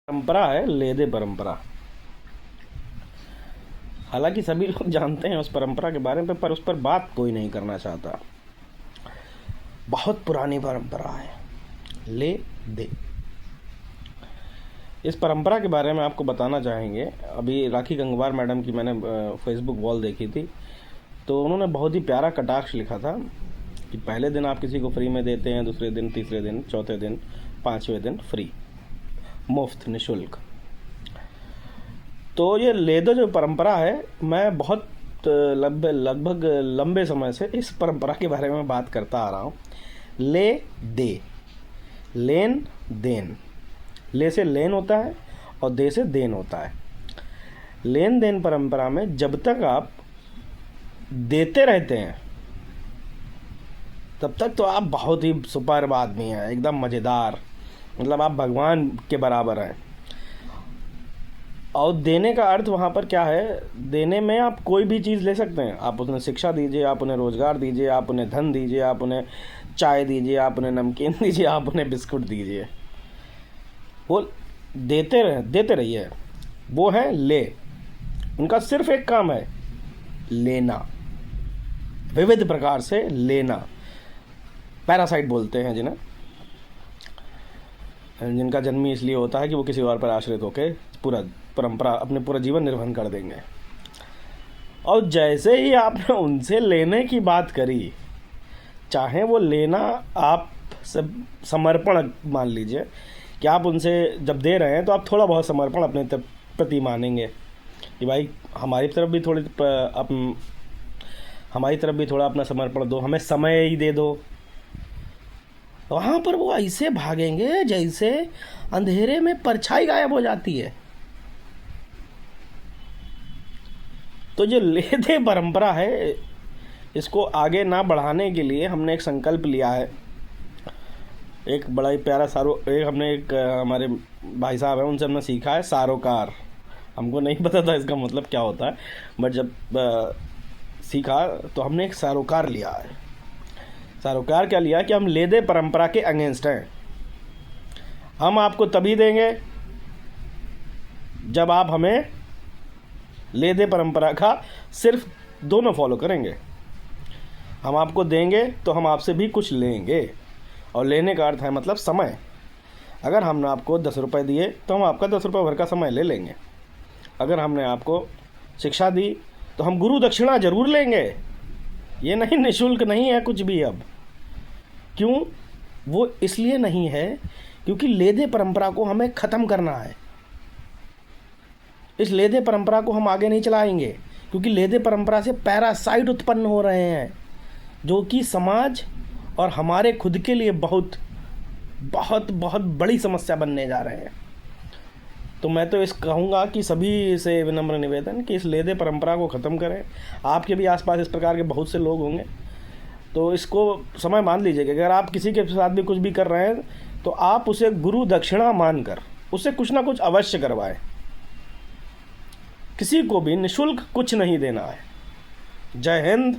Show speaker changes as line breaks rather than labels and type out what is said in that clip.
परंपरा है लेदे परंपरा। हालांकि सभी लोग जानते हैं उस परंपरा के बारे में, पर उस पर बात कोई नहीं करना चाहता। बहुत पुरानी परंपरा है ले दे। इस परंपरा के बारे में आपको बताना चाहेंगे। अभी राखी गंगवार मैडम की मैंने फेसबुक वॉल देखी थी, तो उन्होंने बहुत ही प्यारा कटाक्ष लिखा था कि पहले दिन आप किसी को फ्री में देते हैं, दूसरे दिन, तीसरे दिन, चौथे दिन, पाँचवें दिन फ्री, मुफ्त, निःशुल्क। तो ये लेदो जो परंपरा है, मैं बहुत लगभग लंबे समय से इस परंपरा के बारे में बात करता आ रहा हूँ। ले दे, लेन देन। ले से लेन होता है और दे से देन होता है। लेन देन परंपरा में जब तक आप देते रहते हैं तब तक तो आप बहुत ही सुपर्ब आदमी हैं, एकदम मज़ेदार, मतलब आप भगवान के बराबर हैं। और देने का अर्थ वहाँ पर क्या है? देने में आप कोई भी चीज़ ले सकते हैं। आप उन्हें शिक्षा दीजिए, आप उन्हें रोज़गार दीजिए, आप उन्हें धन दीजिए, आप उन्हें चाय दीजिए, आप उन्हें नमकीन दीजिए, आप उन्हें बिस्कुट दीजिए। वो देते रहिए। वो है ले। उनका सिर्फ एक काम है, लेना, विविध प्रकार से लेना। पैरासाइट बोलते हैं जिन्हें, जिनका जन्म इसलिए होता है कि वो किसी और पर आश्रित होकर अपने पूरा जीवन निर्वहन कर देंगे। और जैसे ही आपने उनसे लेने की बात करी, चाहे वो लेना आप सब समर्पण मान लीजिए कि आप उनसे जब दे रहे हैं तो आप थोड़ा बहुत समर्पण अपने प्रति मानेंगे कि भाई हमारी तरफ भी थोड़ा अपना समर्पण दो, हमें समय ही दे दो। वहाँ पर वो ऐसे भागेंगे जैसे अंधेरे में परछाई गायब हो जाती है। तो जो ले दे परंपरा है, इसको आगे ना बढ़ाने के लिए हमने एक संकल्प लिया है। एक बड़ा ही प्यारा एक हमारे भाई साहब हैं, उनसे हमने सीखा है सारोकार। हमको नहीं पता था इसका मतलब क्या होता है, बट जब सीखा तो हमने एक सारोकार लिया है। सारोकार क्या लिया कि हम ले दे परंपरा के अगेंस्ट हैं। हम आपको तभी देंगे जब आप हमें ले दे परंपरा का सिर्फ दोनों फॉलो करेंगे। हम आपको देंगे तो हम आपसे भी कुछ लेंगे, और लेने का अर्थ है मतलब समय। अगर हमने आपको 10 रुपये दिए तो हम आपका 10 रुपये भर का समय ले लेंगे। अगर हमने आपको शिक्षा दी तो हम गुरु दक्षिणा जरूर लेंगे। ये नहीं, निःशुल्क नहीं है कुछ भी। अब क्यों? वो इसलिए नहीं है क्योंकि ले दे परंपरा को हमें ख़त्म करना है। इस ले दे परंपरा को हम आगे नहीं चलाएंगे क्योंकि ले दे परंपरा से पैरासाइट उत्पन्न हो रहे हैं, जो कि समाज और हमारे खुद के लिए बहुत बहुत बहुत बड़ी समस्या बनने जा रहे हैं। तो मैं तो कहूँगा कि सभी से विनम्र निवेदन कि इस ले दे परंपरा को ख़त्म करें। आपके भी आसपास इस प्रकार के बहुत से लोग होंगे, तो इसको समय मान लीजिए कि अगर आप किसी के साथ भी कुछ भी कर रहे हैं तो आप उसे गुरु दक्षिणा मानकर उसे कुछ ना कुछ अवश्य करवाएं। किसी को भी निःशुल्क कुछ नहीं देना है। जय हिंद।